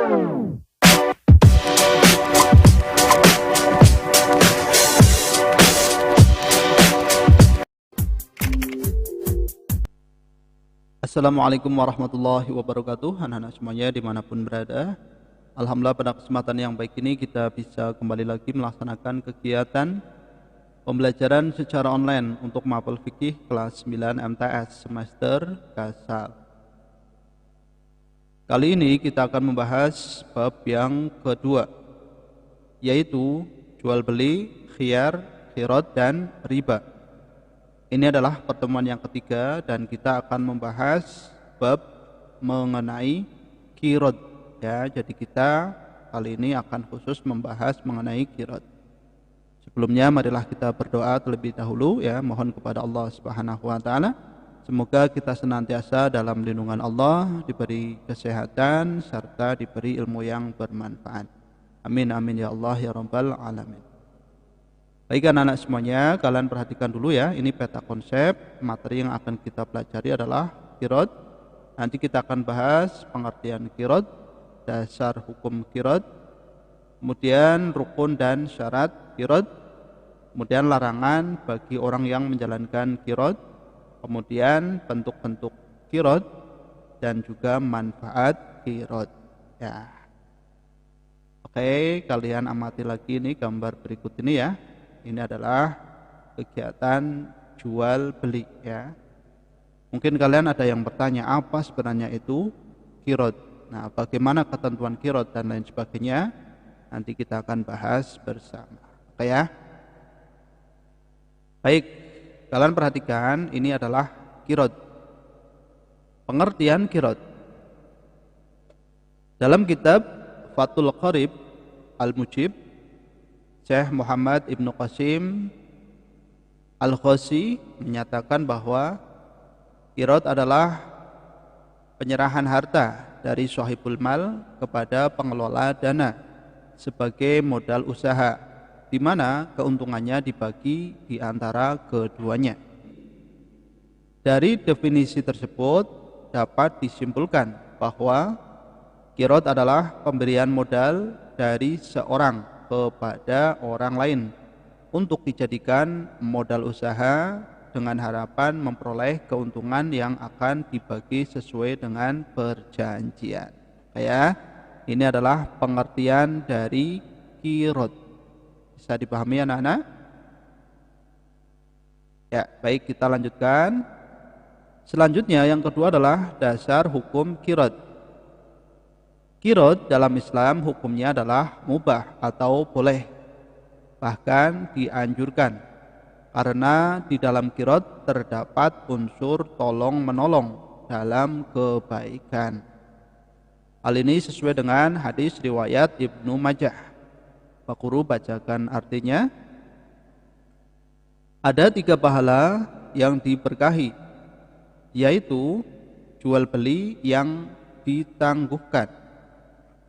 Assalamualaikum warahmatullahi wabarakatuh. Anak-anak semuanya dimanapun berada, alhamdulillah pada kesempatan yang baik ini kita bisa kembali lagi melaksanakan kegiatan pembelajaran secara online untuk mapel fikih kelas 9 MTS semester Kasal. Kali ini kita akan membahas bab yang kedua, yaitu jual beli, khiyar, qirad, dan riba. Ini adalah pertemuan yang ketiga dan kita akan membahas bab mengenai qirad, ya. Jadi kita kali ini akan khusus membahas mengenai qirad. Sebelumnya marilah kita berdoa terlebih dahulu, ya. Mohon kepada Allah Subhanahu wa taala semoga kita senantiasa dalam lindungan Allah, diberi kesehatan serta diberi ilmu yang bermanfaat. Amin amin ya Allah ya rabbal alamin. Baik anak-anak semuanya, kalian perhatikan dulu ya, ini peta konsep. Materi yang akan kita pelajari adalah qirad. Nanti kita akan bahas pengertian qirad, dasar hukum qirad, kemudian rukun dan syarat qirad, kemudian larangan bagi orang yang menjalankan qirad, kemudian bentuk-bentuk qirad, dan juga manfaat qirad. Ya. Oke, kalian amati lagi ini gambar berikut ini ya. Ini adalah kegiatan jual beli, ya. Mungkin kalian ada yang bertanya apa sebenarnya itu qirad. Nah, bagaimana ketentuan qirad dan lain sebagainya nanti kita akan bahas bersama. Oke ya. Baik, kalian perhatikan ini adalah qirad. Pengertian qirad. Dalam kitab Fathul Qarib Al-Mujib, Syekh Muhammad Ibnu Qasim Al-Khosi menyatakan bahwa qirad adalah penyerahan harta dari sahibul mal kepada pengelola dana sebagai modal usaha, di mana keuntungannya dibagi di antara keduanya. Dari definisi tersebut dapat disimpulkan bahwa qirad adalah pemberian modal dari seorang kepada orang lain untuk dijadikan modal usaha dengan harapan memperoleh keuntungan yang akan dibagi sesuai dengan perjanjian. Ya, ini adalah pengertian dari qirad. Bisa dipahami anak-anak? Ya, baik, kita lanjutkan. Selanjutnya yang kedua adalah dasar hukum qirad. Qirad dalam Islam hukumnya adalah mubah atau boleh, bahkan dianjurkan, karena di dalam qirad terdapat unsur tolong-menolong dalam kebaikan. Hal ini sesuai dengan hadis riwayat Ibnu Majah. Pak Guru bacakan artinya. Ada 3 pahala yang diberkahi, yaitu jual beli yang ditangguhkan,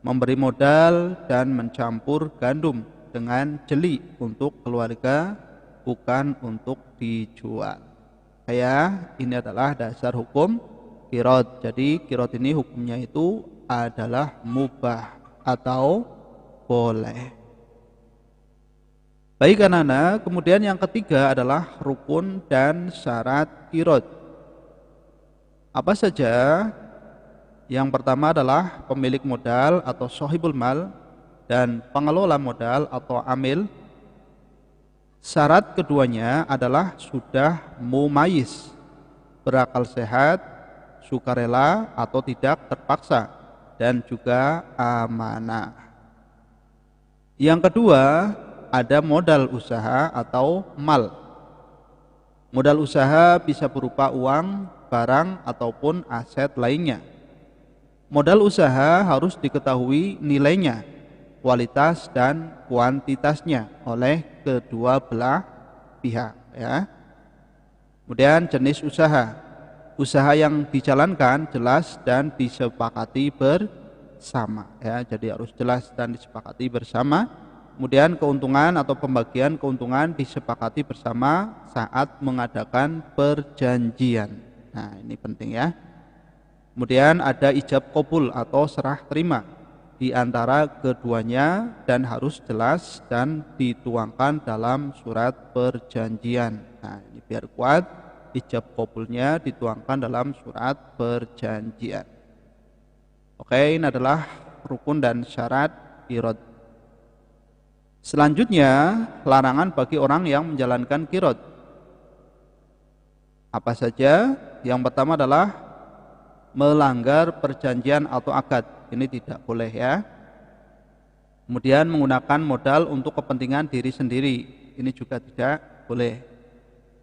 memberi modal, dan mencampur gandum dengan jeli untuk keluarga, bukan untuk dijual. Ini adalah dasar hukum qirad. Jadi qirad ini hukumnya itu adalah mubah atau boleh. Baik anak-anak, kemudian yang ketiga adalah rukun dan syarat qirad. Apa saja? Yang pertama adalah pemilik modal atau sahibul mal dan pengelola modal atau amil. Syarat keduanya adalah sudah mumayyiz, berakal sehat, sukarela atau tidak terpaksa, dan juga amanah. Yang kedua ada modal usaha atau mal. Modal usaha bisa berupa uang, barang, ataupun aset lainnya. Modal usaha harus diketahui nilainya, kualitas dan kuantitasnya oleh kedua belah pihak, ya. Kemudian jenis usaha. Usaha yang dijalankan jelas dan disepakati bersama, ya. Jadi harus jelas dan disepakati bersama. Kemudian keuntungan atau pembagian keuntungan disepakati bersama saat mengadakan perjanjian. Nah, ini penting ya. Kemudian ada ijab qabul atau serah terima, di antara keduanya dan harus jelas dan dituangkan dalam surat perjanjian. Nah, ini biar kuat, ijab qabulnya dituangkan dalam surat perjanjian. Oke, ini adalah rukun dan syarat qirad. Selanjutnya, larangan bagi orang yang menjalankan qirad. Apa saja? Yang pertama adalah melanggar perjanjian atau akad. Ini tidak boleh ya. Kemudian menggunakan modal untuk kepentingan diri sendiri. Ini juga tidak boleh.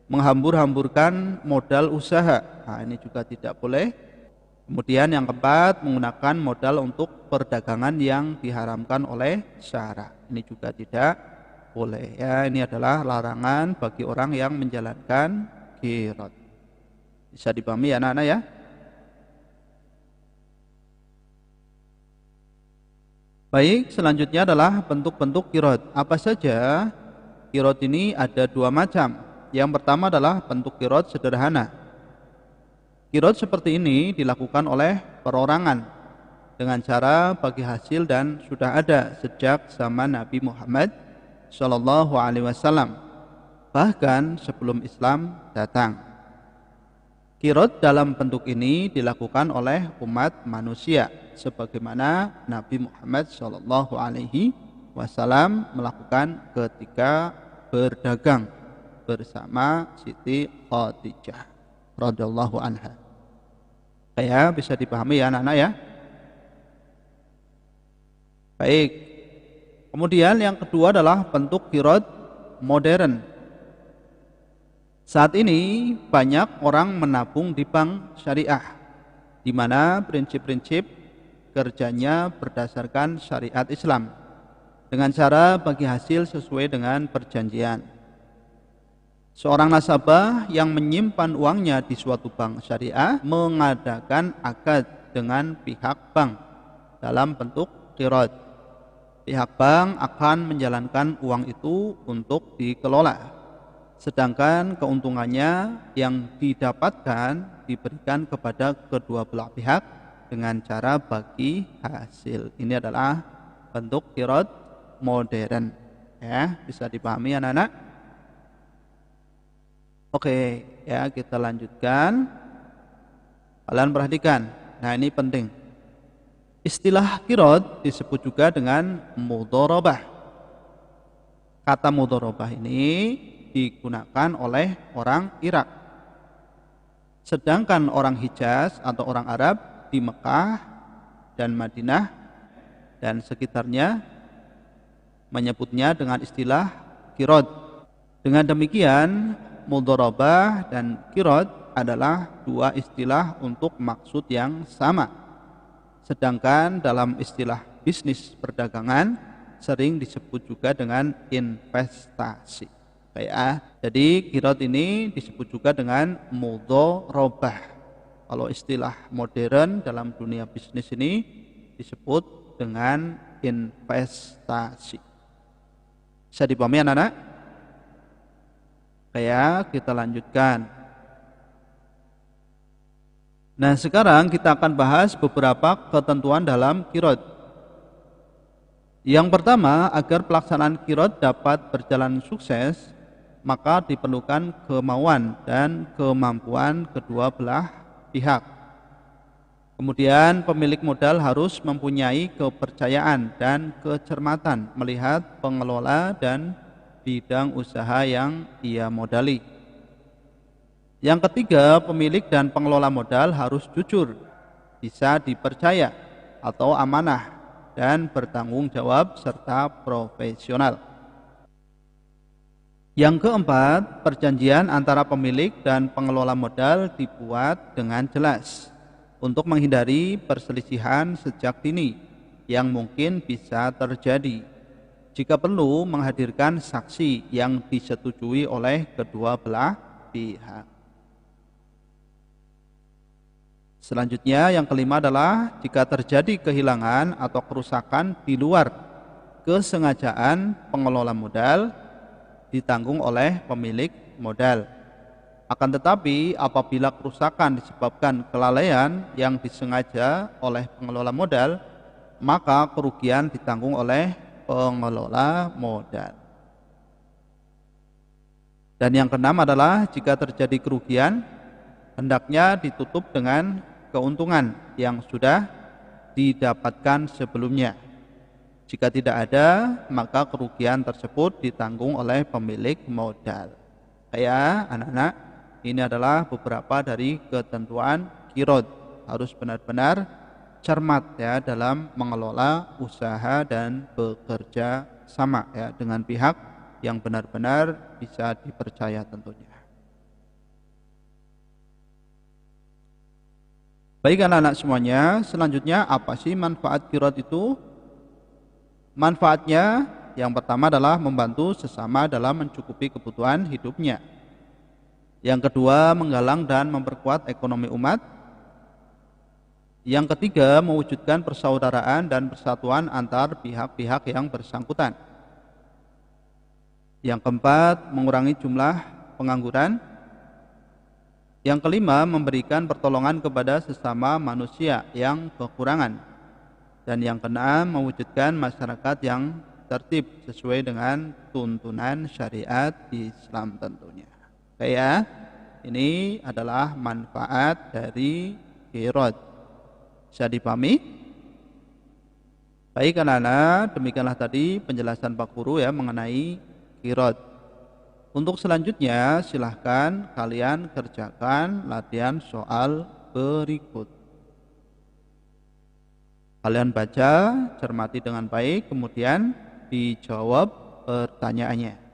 Menghambur-hamburkan modal usaha. Nah, ini juga tidak boleh. Kemudian yang keempat, menggunakan modal untuk perdagangan yang diharamkan oleh syara. Ini juga tidak boleh ya. Ini adalah larangan bagi orang yang menjalankan qirad. Bisa dipahami ya anak-anak ya? Baik, selanjutnya adalah bentuk-bentuk qirad. Apa saja? Qirad ini ada dua macam. Yang pertama adalah bentuk qirad sederhana. Qirad seperti ini dilakukan oleh perorangan dengan cara bagi hasil dan sudah ada sejak zaman Nabi Muhammad SAW, bahkan sebelum Islam datang. Qirad dalam bentuk ini dilakukan oleh umat manusia sebagaimana Nabi Muhammad SAW melakukan ketika berdagang bersama Siti Khadijah radhiyallahu anha. Ya, bisa dipahami ya anak-anak ya. Baik. Kemudian yang kedua adalah bentuk qirad modern. Saat ini banyak orang menabung di bank syariah, di mana prinsip-prinsip kerjanya berdasarkan syariat Islam, dengan cara bagi hasil sesuai dengan perjanjian. Seorang nasabah yang menyimpan uangnya di suatu bank syariah mengadakan akad dengan pihak bank dalam bentuk qirad. Pihak bank akan menjalankan uang itu untuk dikelola, sedangkan keuntungannya yang didapatkan diberikan kepada kedua belah pihak dengan cara bagi hasil. Ini adalah bentuk qirad modern. Ya, bisa dipahami anak-anak? Oke, ya kita lanjutkan. Kalian perhatikan. Nah, ini penting. Istilah qirad disebut juga dengan mudharabah. Kata mudharabah ini digunakan oleh orang Irak. Sedangkan orang Hijaz atau orang Arab di Mekah dan Madinah dan sekitarnya menyebutnya dengan istilah qirad. Dengan demikian, mudharabah dan qirad adalah dua istilah untuk maksud yang sama. Sedangkan dalam istilah bisnis perdagangan sering disebut juga dengan investasi. Jadi qirad ini disebut juga dengan mudharabah. Kalau istilah modern dalam dunia bisnis ini disebut dengan investasi. Bisa dipahami anak-anak? Kita lanjutkan. Nah, sekarang kita akan bahas beberapa ketentuan dalam qirad. Yang pertama, agar pelaksanaan qirad dapat berjalan sukses, maka diperlukan kemauan dan kemampuan kedua belah pihak. Kemudian pemilik modal harus mempunyai kepercayaan dan kecermatan melihat pengelola dan bidang usaha yang ia modali. Yang ketiga, pemilik dan pengelola modal harus jujur, bisa dipercaya atau amanah, dan bertanggung jawab serta profesional. Yang keempat, perjanjian antara pemilik dan pengelola modal dibuat dengan jelas untuk menghindari perselisihan sejak dini yang mungkin bisa terjadi. Jika perlu, menghadirkan saksi yang disetujui oleh kedua belah pihak. Selanjutnya, yang kelima adalah jika terjadi kehilangan atau kerusakan di luar kesengajaan pengelola modal, ditanggung oleh pemilik modal. Akan tetapi apabila kerusakan disebabkan kelalaian yang disengaja oleh pengelola modal, maka kerugian ditanggung oleh pengelola modal. Dan yang keenam adalah jika terjadi kerugian, hendaknya ditutup dengan keuntungan yang sudah didapatkan sebelumnya. Jika tidak ada, maka kerugian tersebut ditanggung oleh pemilik modal. Ya, anak-anak, ini adalah beberapa dari ketentuan qirad. Harus benar-benar cermat ya dalam mengelola usaha dan bekerja sama ya dengan pihak yang benar-benar bisa dipercaya tentunya. Baik anak-anak semuanya, selanjutnya apa sih manfaat qirad itu? Manfaatnya yang pertama adalah membantu sesama dalam mencukupi kebutuhan hidupnya. Yang kedua, menggalang dan memperkuat ekonomi umat. Yang ketiga, mewujudkan persaudaraan dan persatuan antar pihak-pihak yang bersangkutan. Yang keempat, mengurangi jumlah pengangguran. Yang kelima, memberikan pertolongan kepada sesama manusia yang kekurangan. Dan yang keenam, mewujudkan masyarakat yang tertib sesuai dengan tuntunan syariat Islam tentunya. Oke ya, ini adalah manfaat dari qirad. Bisa dipahami? Baik anak-anak, demikianlah tadi penjelasan Pak Guru ya mengenai qirad. Untuk selanjutnya silahkan kalian kerjakan latihan soal berikut. Kalian baca, cermati dengan baik, kemudian dijawab pertanyaannya.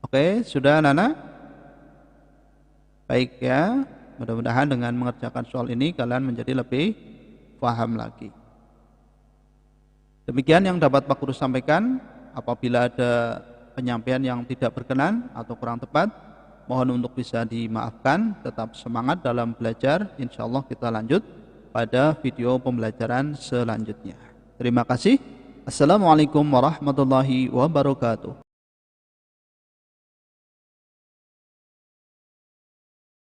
Oke, sudah Nana? Baik ya, mudah-mudahan dengan mengerjakan soal ini kalian menjadi lebih paham lagi. Demikian yang dapat Pak Guru sampaikan. Apabila ada penyampaian yang tidak berkenan atau kurang tepat, mohon untuk bisa dimaafkan. Tetap semangat dalam belajar. Insya Allah kita lanjut pada video pembelajaran selanjutnya. Terima kasih. Assalamualaikum warahmatullahi wabarakatuh.